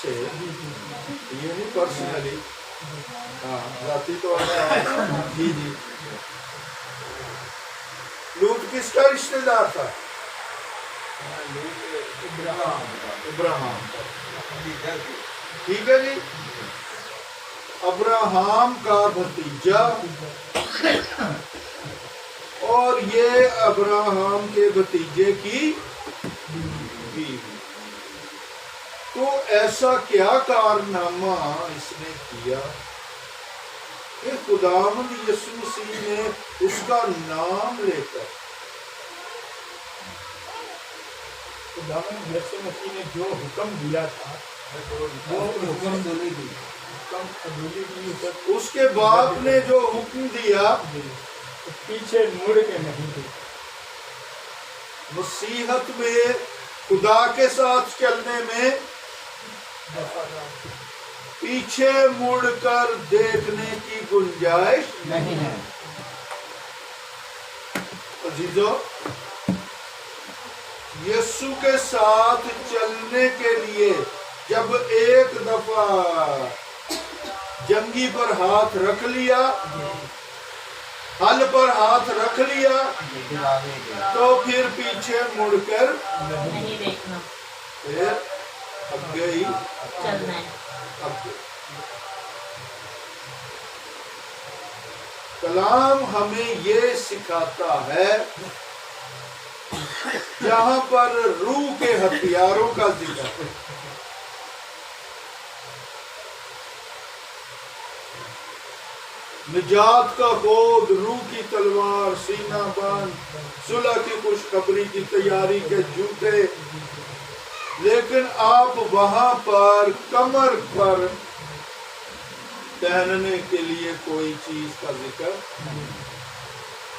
سے، یہ نہیں پرسنلی، ہاں ذاتی طور پر، جی جی۔ لوط کس کا رشتہ دار تھا؟ ابراہیم، ٹھیک ہے جی، ابراہیم کا بھتیجا، اور یہ ابراہیم کے بھتیجے کی بیوی۔ تو ایسا کیا کارنامہ اس نے کیا کہ خداوند یسوع مسیح نے اس کا نام لے کر، خداوند یسوع مسیح نے جو حکم دیا تھا وہ حکم ادھوری دی، اس کے باپ نے جو حکم دیا پیچھے مڑ کے نہیں دی۔ مسیحت میں خدا کے ساتھ چلنے میں پیچھے مڑ کر دیکھنے کی گنجائش نہیں ہے۔ عزیزو، یسوع کے ساتھ چلنے کے لیے جب ایک دفعہ جنگی پر ہاتھ رکھ لیا، حل پر ہاتھ رکھ لیا، تو پھر پیچھے مڑ کر نہیں دیکھنا، پھر آگے ہی چلنا ہے۔ آگے۔ کلام ہمیں یہ سکھاتا ہے، جہاں پر روح کے ہتھیاروں کا ذکر ہے، نجات کا گود، روح کی تلوار، سینہ بند، صلح کی خوشخبری کی تیاری کے جوتے، لیکن آپ وہاں پر کمر پر پہننے کے لیے کوئی چیز کا ذکر،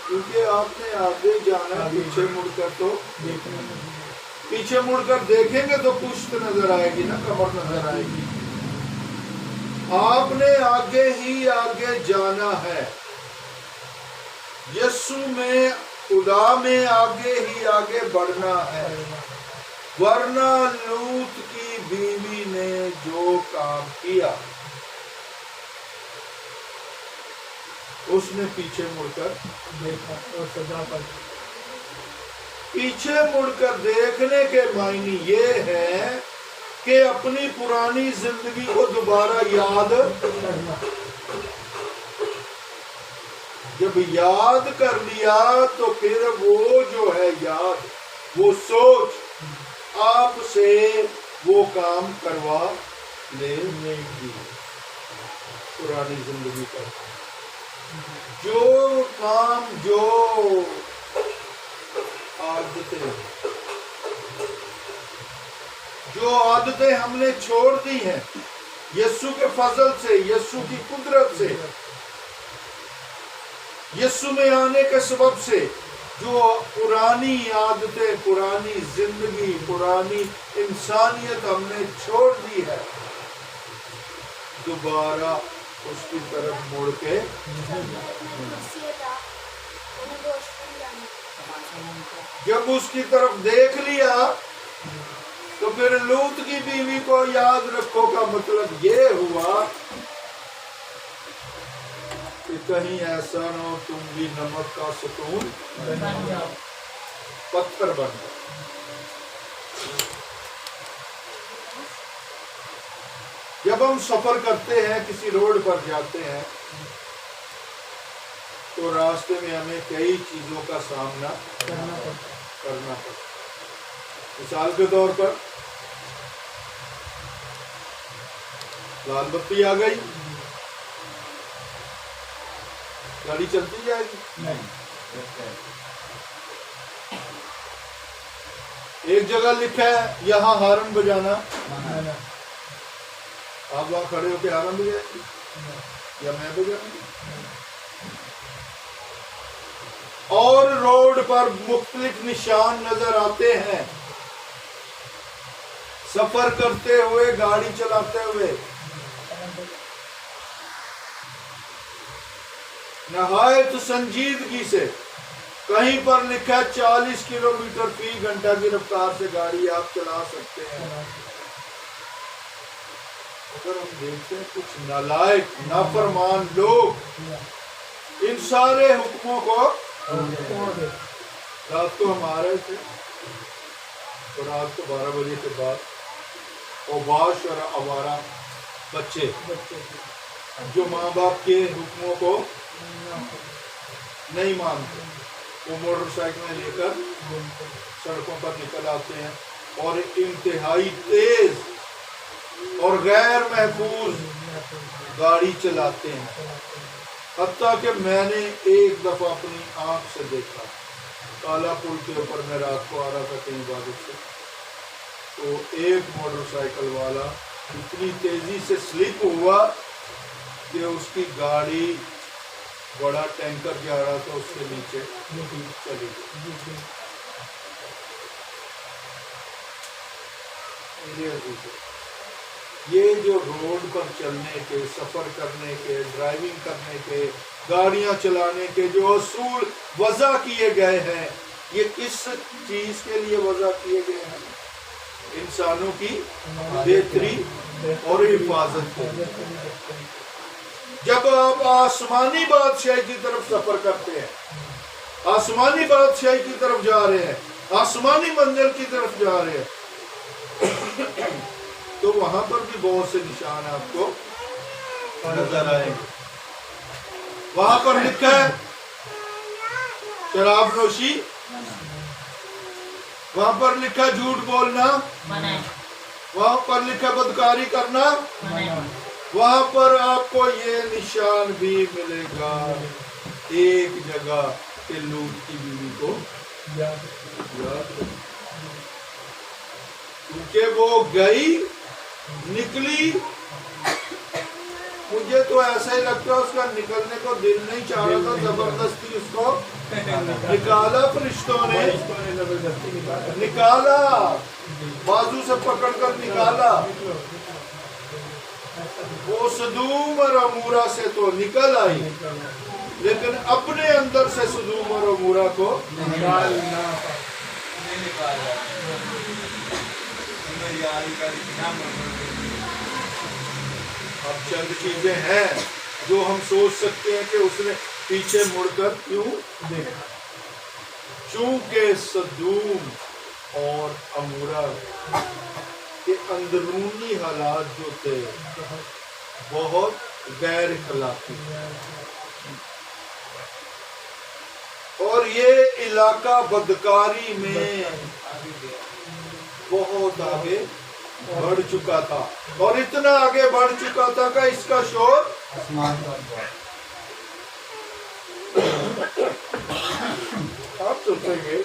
کیونکہ آپ نے آگے جانا، پیچھے مڑ کر تو پیچھے مڑ کر دیکھیں گے تو پشت نظر آئے گی نا، کمر نظر آئے گی۔ آپ نے آگے ہی آگے جانا ہے، یسوع میں، خدا میں آگے ہی آگے بڑھنا ہے، ورنہ لوط کی بیوی نے جو کام کیا اس نے پیچھے مڑ کر دیکھا اور سزا پر پیچھے مڑ کر دیکھنے کے معنی یہ ہے کہ اپنی پرانی زندگی کو دوبارہ یاد، جب یاد کر لیا تو پھر وہ جو ہے یاد، وہ سوچ آپ سے وہ کام کروا لے گی، پرانی زندگی کا جو کام، جو عادتیں ہم نے چھوڑ دی ہیں، یسوع کے فضل سے، یسوع کی قدرت سے، یسوع میں آنے کے سبب سے، جو پرانی عادتیں، پرانی زندگی، پرانی انسانیت ہم نے چھوڑ دی ہے، دوبارہ اس کی طرف مڑ کے جب اس کی طرف دیکھ لیا تو پھر لوط کی بیوی کو یاد رکھو کا مطلب یہ ہوا کہ کہیں ایسا نہ ہو تم بھی نمک کا ستون بن جاؤ۔ پتھر بن جاؤ۔ جب ہم سفر کرتے ہیں، کسی روڈ پر جاتے ہیں، تو راستے میں ہمیں کئی چیزوں کا سامنا کرنا پڑتا ہے۔ مثال کے طور پر لال بتی آ گئی، گاڑی چلتی جائے گی؟ ایک جگہ لکھا ہے یہاں ہارن بجانا، آپ وہاں کھڑے ہو کے ہارن بجائیں گے یا میں بجاؤں گی؟ اور روڈ پر مختلف نشان نظر آتے ہیں، سفر کرتے ہوئے، گاڑی چلاتے ہوئے نہایت سنجیدگی سے، کہیں پر لکھا 40 کلومیٹر فی گھنٹہ کی رفتار سے گاڑی آپ چلا سکتے ہیں، اگر ہم دیکھتے ہیں کچھ نالائق نافرمان لوگ ان سارے حکموں کو رات کو ہم آ رہے تھے تو رات کو 12 بجے کے بعد اوباش اور آوارہ بچے جو ماں باپ کے حکموں کو نہیں مانتے وہ موٹر سائیکلیں لے کر سڑکوں پر نکل آتے ہیں اور انتہائی تیز اور غیر محفوظ گاڑی چلاتے ہیں. حتیٰ کہ میں نے ایک دفعہ اپنی آنکھ سے دیکھا کالا پل کے اوپر میں رات کو آ رہا تھا کہیں عبادت سے تو ایک موٹر سائیکل والا اتنی تیزی سے سلپ ہوا کہ اس کی گاڑی بڑا ٹینکر جا رہا تھا اس کے نیچے چلی گئی. یہ جو روڈ پر چلنے کے سفر کرنے کے ڈرائیونگ کرنے کے گاڑیاں چلانے کے جو اصول وضع کیے گئے ہیں یہ کس چیز کے لیے وضع کیے گئے ہیں؟ انسانوں کی بہتری اور حفاظت کے لیے. جب آپ آسمانی بادشاہی کی طرف سفر کرتے ہیں آسمانی بادشاہی کی طرف جا رہے ہیں آسمانی منزل کی طرف جا رہے ہیں تو وہاں پر بھی بہت سے نشان آپ کو نظر آئیں گے. وہاں پر لکھا ہے شراب نوشی, وہاں پر لکھا جھوٹ بولنا, وہاں پر لکھا بدکاری کرنا, وہاں پر آپ کو یہ نشان بھی ملے گا ایک جگہ کہ لوط کی بیوی کو یاد کیونکہ وہ گئی نکلی. مجھے تو ایسا ہی لگتا ہے اس کا نکلنے کو دل نہیں چاہ رہا تھا, زبردستی اس کو نکالا فرشتوں نے, نکالا بازو سے پکڑ کر نکالا. وہ سدوم اور عمورہ سے تو نکل آئی لیکن اپنے اندر سے سدوم اور عمورہ کو اب چند چیزیں ہیں جو ہم سوچ سکتے ہیں کہ اس نے پیچھے مڑ کر کیوں دیکھا. چونکہ سدوم اور عمورہ کے اندرونی حالات جو تھے بہت غیر اخلاقی اور یہ علاقہ بدکاری میں بہت آگے بڑھ چکا تھا اور اتنا آگے بڑھ چکا تھا کہ اس کا شور آپ سوچیں گے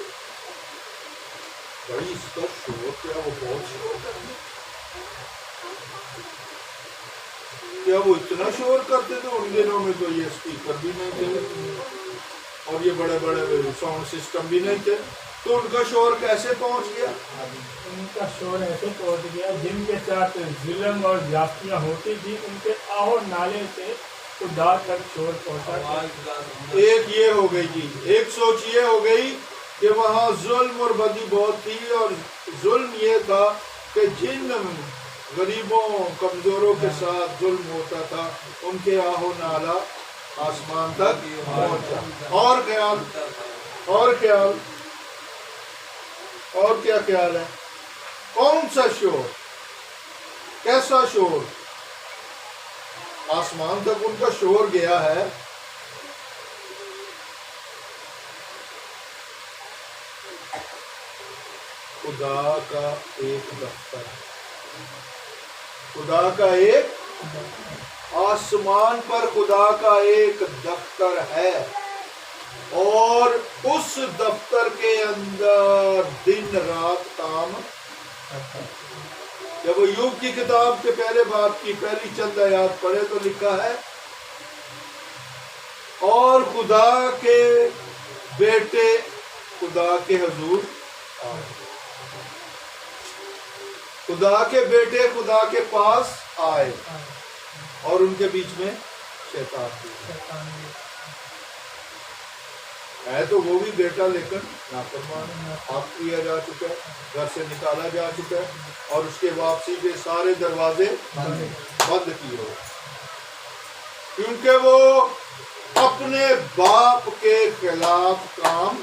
بھائی اس کا شور کیا وہ بہت شور کرتے کیا وہ اتنا شور کرتے تھے؟ ان دنوں میں تو یہ اسپیکر بھی نہیں تھے اور یہ بڑے بڑے ساؤنڈ سسٹم بھی نہیں تھے, تو ان کا شور کیسے پہنچ گیا؟ ان کا شور ایسے پہنچ گیا جن کے ساتھ ظلم اور زیادتیاں ہوتی تھی ان کے آہو نالے سے خدا تک شور پہنچا. ایک یہ ہو گئی جی, ایک سوچ یہ ہو گئی کہ وہاں ظلم اور بدی بہت تھی اور ظلم یہ تھا کہ جن غریبوں کمزوروں کے ساتھ ظلم ہوتا تھا ان کے آہو نالا آسمان تک پہنچا. اور خیال اور کیا خیال ہے؟ کون سا شور, کیسا شور؟ آسمان تک ان کا شور گیا ہے. خدا کا ایک دفتر, خدا کا ایک آسمان پر خدا کا ایک دفتر ہے اور اس دفتر کے اندر دن رات کام. جب ایوب کی کتاب کے پہلے باب کی پہلی چند آیات پڑھے تو لکھا ہے اور خدا کے بیٹے خدا کے حضور آئے, خدا کے بیٹے خدا کے پاس آئے اور ان کے بیچ میں شیطان. ہے تو وہ بھی بیٹا لیکن نافرمان ہے، حق کیا جا چکا ہے، گھر سے نکالا جا چکا ہے اور اس کے واپسی کے سارے دروازے بند کیے ہوئے، کیونکہ وہ اپنے باپ کے خلاف کام،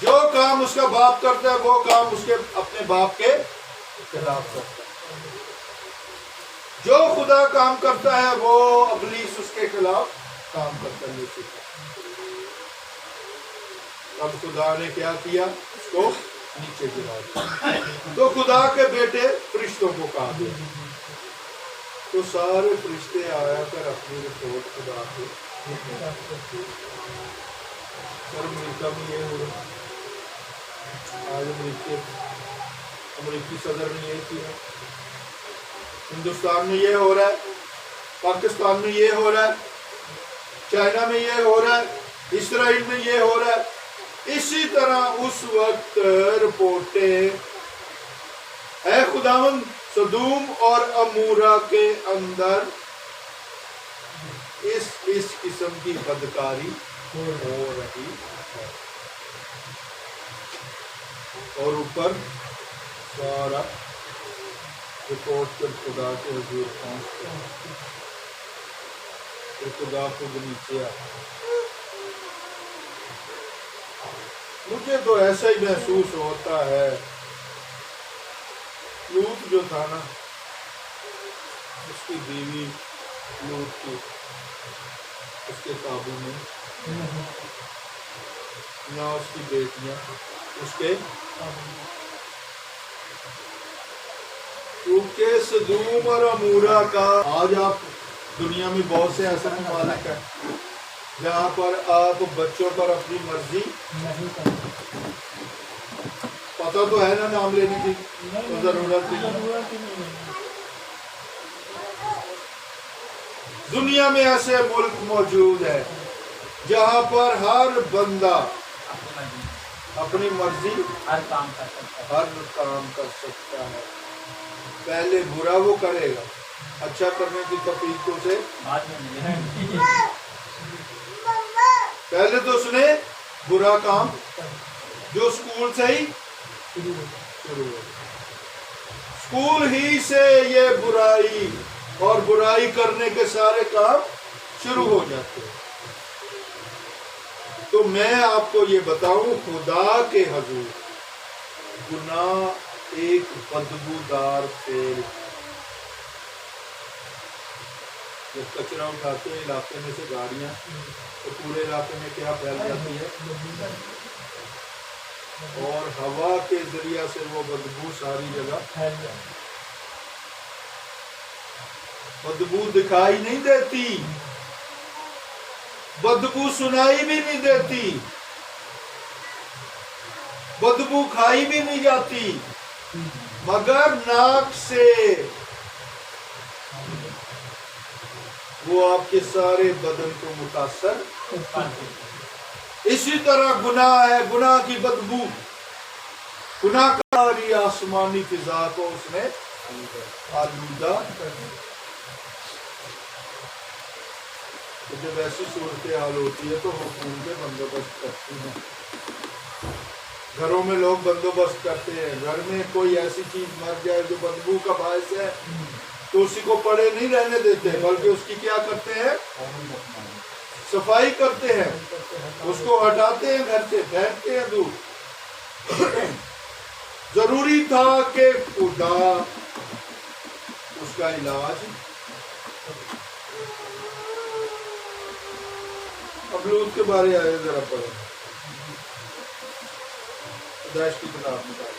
جو کام اس کا باپ کرتا ہے وہ کام اس کے اپنے باپ کے خلاف کرتا ہے، جو خدا کام کرتا ہے وہ ابلیس اس کے خلاف کام کرتا ہے لوسیفر۔ اب خدا نے کیا کیا؟ اس کو نیچے گرا دیا، تو خدا کے بیٹے فرشتوں کو کہا گیا، تو سارے فرشتے آیا کر اپنی رپورٹ خدا کو، سر امریکہ میں یہ ہو رہا ہے، آج امریکی صدر نے یہ کیا، ہندوستان میں یہ ہو رہا ہے، پاکستان میں یہ ہو رہا ہے، چائنا میں یہ ہو رہا ہے، اسرائیل میں یہ ہو رہا ہے۔ اسی طرح اس وقت رپورٹیں اے خداوند سدوم اور عمورہ کے اندر اس قسم کی بدکاری ہو رہی ہے، اور اوپر سارا رپورٹ کر خدا کے حضور پہنچتا ہے، پھر خدا خود نیچے آتا ہے۔ مجھے تو ایسا ہی محسوس ہوتا ہے، لوط جو تھا نا، اس کی بیوی لوط کی اس کے قابو میں، نہ اس کی بیٹیاں اس کے، کیونکہ سدوم اور عمورہ کا آج آپ دنیا میں بہت سے ایسے ممالک ہیں جہاں پر آپ بچوں پر اپنی مرضی نہیں کرتے، پتہ تو ہے نا، نام لینے کی تو ضرورت نہیں۔ ضرورت ہی نہیں ہے۔ دنیا میں ایسے ملک موجود ہے جہاں پر ہر بندہ اپنی مرضی ہر کام کر سکتا ہے، پہلے برا وہ کرے گا، اچھا کرنے کی توفیق تو اسے بعد میں ملے گا۔ پہلے تو اس نے برا کام جو اسکول سے ہی شروع ہو، اسکول ہی سے یہ برائی اور برائی کرنے کے سارے کام شروع ہو جاتے ہیں۔ تو میں آپ کو یہ بتاؤں، خدا کے حضور گناہ ایک بدبودار فعل، جب کچرا اٹھاتے ہیں علاقے میں سے گاڑیاں تو پورے علاقے میں کیا پھیل جاتی ہے، اور ہوا کے ذریعہ سے وہ بدبو ساری جگہ، بدبو دکھائی نہیں دیتی، بدبو سنائی بھی نہیں دیتی، بدبو کھائی بھی نہیں جاتی، مگر ناک سے وہ آپ کے سارے بدن کو متاثر۔ اسی طرح گناہ ہے، گناہ کی بدبو، گناہ کا ساری آسمانی فضا کو اس نے آلودہ۔ جب ایسی صورتحال ہوتی ہے تو حکومتیں بندوبست کرتی ہیں، گھروں میں لوگ بندوبست کرتے ہیں، گھر میں کوئی ایسی چیز مر جائے جو بدبو کا باعث ہے تو اسی کو پڑے نہیں رہنے دیتے، بلکہ اس کی کیا کرتے ہیں؟ صفائی کرتے ہیں، اس کو ہٹاتے ہیں گھر سے، پھینکتے ہیں دور۔ ضروری تھا کہ خدا اس کا علاج۔ اب لوط کے بارے آئے ذرا پڑھیں، پیدائش کی کتاب میں ڈالیں۔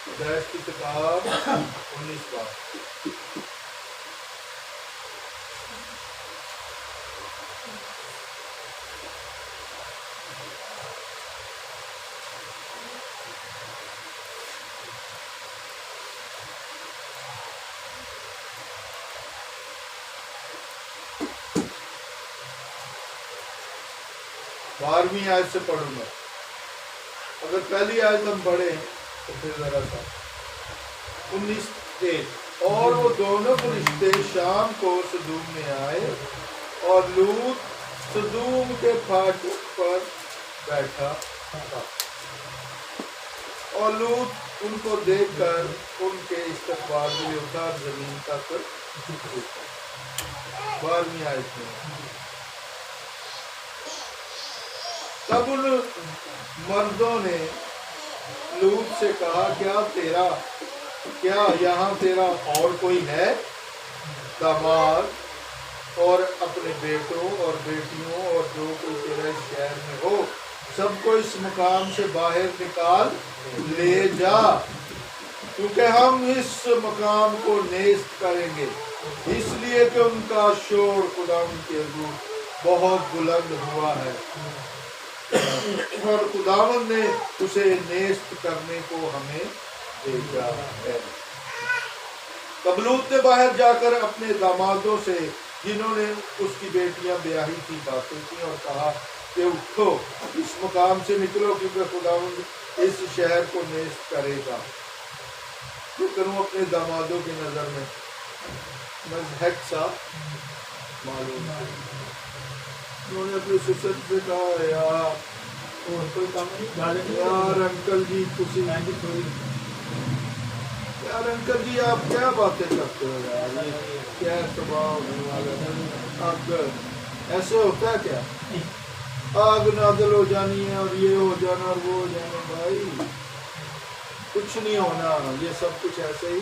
پیدائش کی کتاب 19 باب۔ بارہویں آیت سے پڑھوں گا۔ اگر پہلی آیت ہم پڑھیں تو پھر ذرا سا 19 اور وہ دونوں فرشتے شام کو سدوم میں آئے اور لوط سدوم کے پھاٹک پر بیٹھا تھا اور لوط ان کو دیکھ کر ان کے استقبال میں اٹھا زمین تک جھکا 12ویں آیت میں تب ان مردوں نے لوط سے کہا کیا یہاں تیرا اور کوئی ہے داماد اور اپنے بیٹوں اور بیٹیوں اور جو کوئی تیرا اس شہر میں ہو سب کو اس مقام سے باہر نکال لے جا کیونکہ ہم اس مقام کو نیست کریں گے اس لیے کہ ان کا شور خداوند کے حضور بہت بلند ہوا ہے اور خداوند نے اسے نیست کرنے کو ہمیں بھیجا ہے۔ تب لوط نے باہر جا کر اپنے دامادوں سے جنہوں نے اس کی بیٹیاں بیاہی تھی باتیں کی اور کہا کہ اٹھو اس مقام سے نکلو کیونکہ خداوند اس شہر کو نیست کرے گا لیکن وہ اپنے دامادوں کی نظر میں مضحک سا معلوم ہے۔ انہوں نے اپنے سسر سے کہا اور کوئی کام نہیں یار انکل جی کسی یار انکل جی آپ کیا باتیں کرتے ہو یار یہ کیا تباہ ہونے والا ہے آگ ایسے ہوتا ہے کیا آگ نازل ہو جانی ہے اور یہ ہو جانا اور وہ ہو جانا بھائی کچھ نہیں ہونا یہ سب کچھ ایسے ہی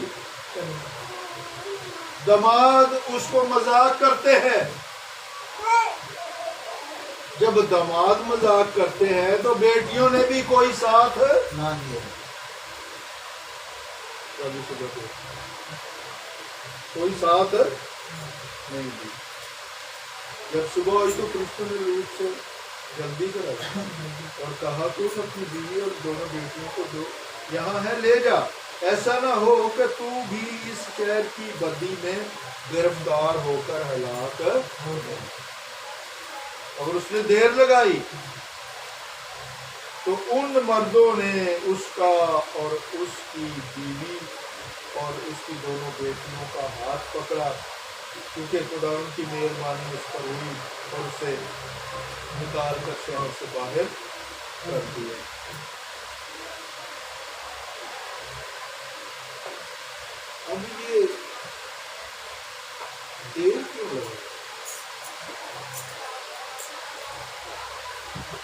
داماد اس کو مذاق کرتے ہیں جب داماد مذاق کرتے ہیں تو بیٹیوں نے بھی کوئی ساتھ نہ دیا کوئی ساتھ نہیں دی جب صبح ہوئی تو فرشتوں نے لوط سے جلدی کرایا اور کہا تو اپنی بیوی اور دونوں بیٹیوں کو جو یہاں ہے لے جا ایسا نہ ہو کہ تو بھی اس شہر کی بدی میں گرفتار ہو کر ہلاک ہو جائے اور اس نے دیر لگائی تو ان مردوں نے اس کا اور اس کی بیوی اور اس کی دونوں بیٹیوں کا ہاتھ پکڑا کیونکہ خدا ان کی مہربانی اس پر ہوئی اور اسے نکال کر شہر سے باہر کر دیا۔ اب یہ دیر کیوں لگا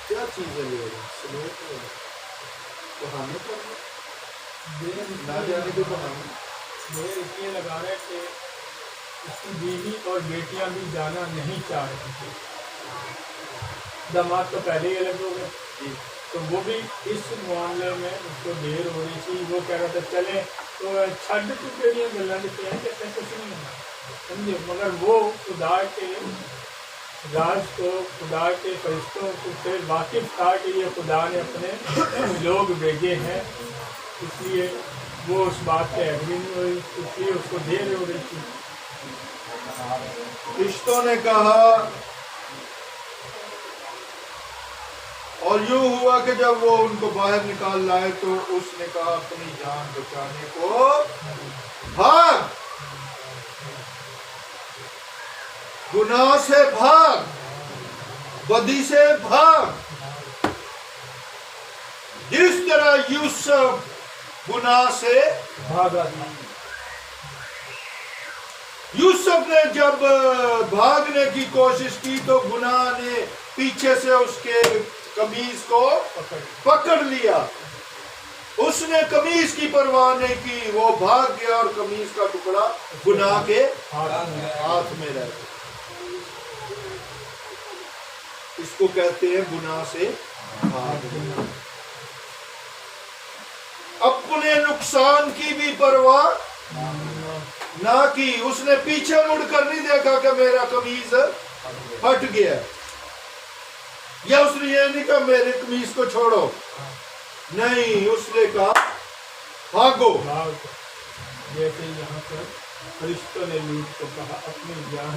کیا چیزیں لے رہے ہیں سمیت لے رہے ہیں بہانے پر نہ جانے کے بہانے دیر اس لیے لگا رہے کہ اس کی بیوی اور بیٹیاں بھی جانا نہیں چاہ رہی تھی داماد تو پہلے ہی الگ ہو گئے تو وہ بھی اس معاملے میں اس کو دیر ہو رہی تھی وہ کہہ رہا تھا چلیں تو چھڈ چکے گلا دیتے ہیں کہتے ہیں کچھ نہیں ہونا سمجھے مگر وہ خدا کے راز کو خدا کے فرشتوں کو سے واقف تھا کہ یہ خدا نے اپنے لوگ بھیجے ہیں اس لیے وہ اس بات پہ ایگری نہیں ہوئی اس لیے اس کو دیر ہو رہی تھی۔ فرشتوں نے کہا اور یوں ہوا کہ جب وہ ان کو باہر نکال لائے تو اس نے کہا اپنی جان بچانے کو بھاگ گناہ سے بھاگ بدی سے بھاگ جس طرح یوسف گناہ سے بھاگا یوسف نے جب بھاگنے کی کوشش کی تو گناہ نے پیچھے سے اس کے قمیض کو پکڑ لیا اس نے قمیض کی پرواہ نہیں کی وہ بھاگ گیا اور قمیض کا ٹکڑا گناہ کے ہاتھ میں رہ گیا۔ اس کو کہتے ہیں گناہ سے بھاگنا اپنے نقصان کی بھی پرواہ نہ کی اس نے پیچھے مڑ کر نہیں دیکھا کہ میرا قمیض پھٹ گیا یا اس نے یہ نہیں کہا میرے قمیض کو چھوڑو نہیں اس نے کہا بھاگو جیسے یہاں پر فرشتوں نے لوط کو کہا اپنی جان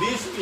20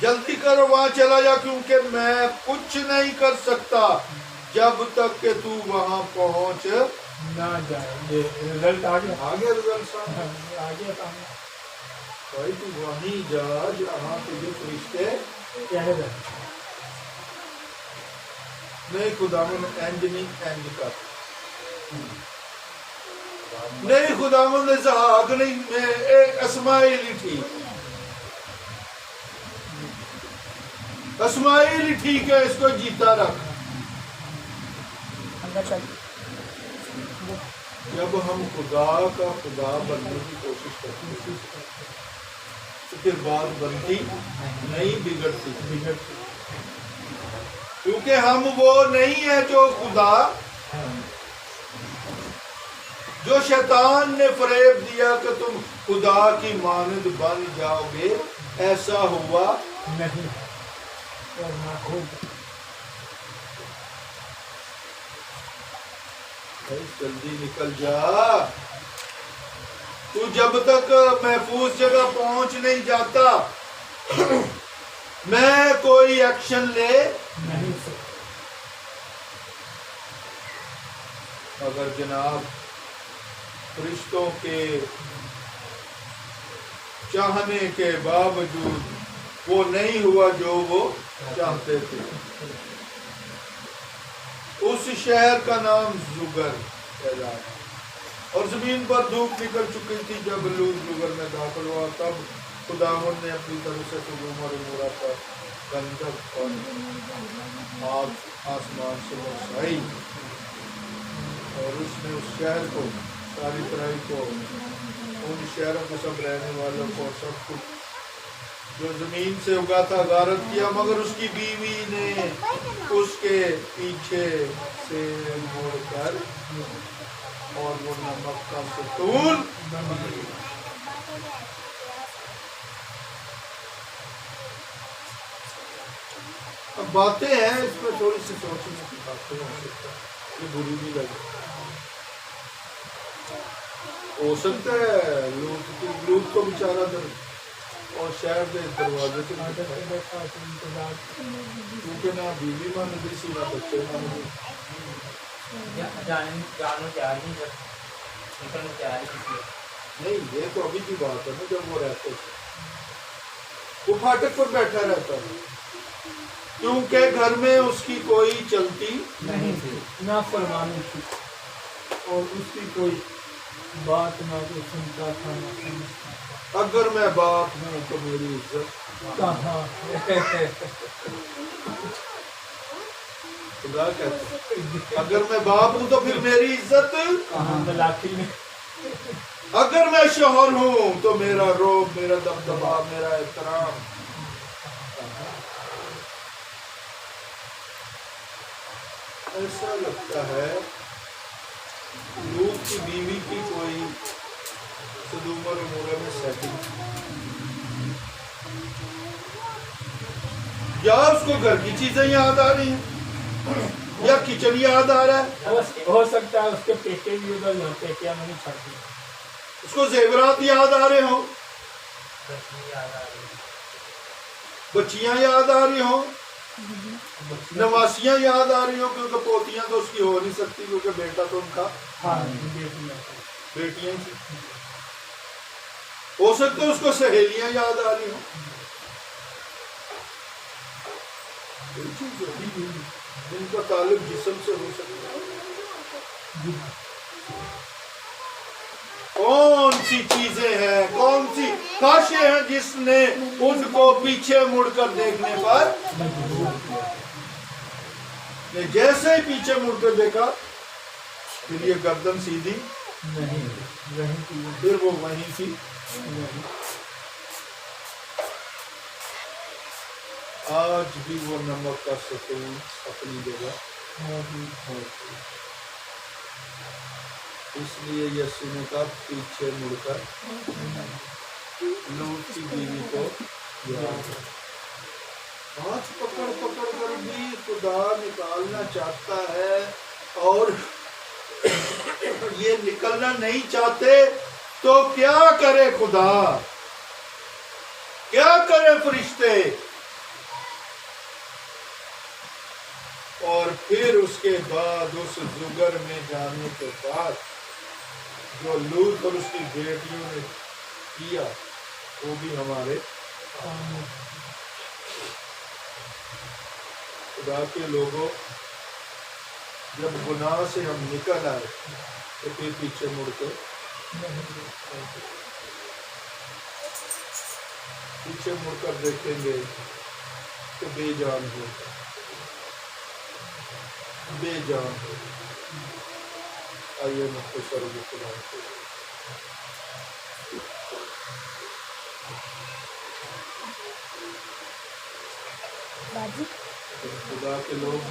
جلدی کرو وہاں چلا جا کیونکہ میں کچھ نہیں کر سکتا جب تک کہ تو وہاں پہنچ نہ جائے. یہ رزلٹ آ گیا. آگے رزلٹ صاحب آ گیا سامنے. بھائی تو وہیں جا جہاں تجھے فرشتے کہہ رہے نہیں خداوند انج نہیں انج کر نہیں خداوند اسحاق نہیں میں ایک اسماعیل ہی ٹھیک اسماعیل ہی ٹھیک ہے اس کو جیتا رکھ. جب ہم خدا کا خدا بننے کی کوشش کرتے ہیں تو پھر بات بنتی نہیں بگڑتی کیونکہ ہم وہ نہیں ہیں جو خدا جو شیطان نے فریب دیا کہ تم خدا کی مانند بن جاؤ گے ایسا ہوا نہیں. اور نہ خود جلدی نکل جا. تو جب تک محفوظ جگہ پہنچ نہیں جاتا میں کوئی ایکشن لے نہیں سکتا. اگر جناب فرشتوں کے چاہنے کے باوجود وہ نہیں ہوا جو وہ چاہتے تھے. اس شہر کا نام زگر کہلاتا اور زمین پر دھوپ نکل چکی تھی جب لوط زگر میں داخل ہوا. تب خداوند نے اپنی طرف سے سدوم اور عمورہ پر گندھک اور آگ آسمان سے برسائی اور اس نے اس شہر کو ساری ترائی کو ان شہروں کو سب رہنے والوں کو سب کچھ جو زمین سے اگا تھا غارت کیا مگر اس کی بیوی نے اس کے پیچھے سے مڑ کر اور وہ نمک کا ستون اب باتیں ہیں اس میں تھوڑی سی سوچنے کی باتیں ہو سکتا ہے یہ بری بھی لگے ہو سکتا ہے لوگ کو بیچارہ در اور شہر کے دروازے سے کیونکہ نہ بیوی ماں ندی سی نہ بچے ماں ندی جانو کیا رہی جب نکلنے کیا رہی. نہیں یہ تو ابھی کی بات ہے نا جب وہ رہتے تھے وہ پھاٹک پر بیٹھا رہتا ہے کیونکہ گھر میں اس کی کوئی چلتی نہیں تھی نہ فرمانی تھی اور اس کی کوئی بات نہ تو سنتا تھا نہ سمجھتا تھا. اگر میں باپ ہوں تو میری عزت کہاں خدا کہتا ہے اگر میں باپ ہوں تو پھر میری عزت کہاں ملاقی میں. اگر میں شوہر ہوں تو میرا روب میرا دبدبا میرا احترام. ایسا لگتا ہے لوط کی بیوی کی کوئی سدوم اور عمورہ میں سیٹنگ یا اس کو گھر کی چیزیں یاد آ رہی ہیں یا کچن یاد آ رہا ہے ہو سکتا ہے اس کے پیکے بھی ادھر یہاں پیکیا میں نہیں چھڑتی اس کو زیورات یاد آ رہے ہوں بچیاں یاد آ رہی ہوں نواسیاں یاد آ رہی ہوں کیونکہ پوتیاں تو اس کی ہو نہیں سکتی کیونکہ بیٹا تو ان کا بیٹیاں تھی. ہو سکتا ہے اس کو سہیلیاں یاد آ رہی ہوں جن کا تعلق جسم سے ہو سکتا ہے. کون سی چیزیں ہیں کون سی خواہشیں ہیں جس نے ان کو پیچھے مڑ کر دیکھنے پر جیسے ہی پیچھے مڑ کر دیکھا پھر یہ گردن سیدھی پھر وہ وہیں تھی. آج بھی وہ نمک کا سکون اپنی جگہ اس لیے یسوع نے کہا پیچھے مڑ کر لوط کی بیوی کو ہاتھ پکڑ پکڑ کر بھی خدا نکالنا چاہتا ہے اور یہ نکلنا نہیں چاہتے تو کیا کرے خدا کیا کرے فرشتے اور پھر اس کے بعد اس زگر میں جانے کے بعد جو لوط اور اس کی بیٹیوں نے کیا وہ بھی ہمارے خدا کے لوگوں، جب گناہ سے ہم نکل آئے تو پھر پیچھے مڑ کے دیکھیں گے تو بے جان ہو، بے جان ہو۔ آئیے مختصر خدا کو خدا کے لوگ،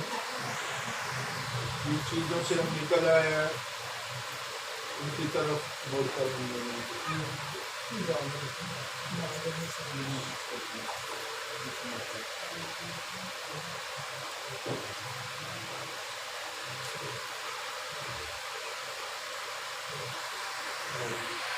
جن چیزوں سے ہم نکل آئے ہیں ان کی طرف مڑ کر ہم نہیں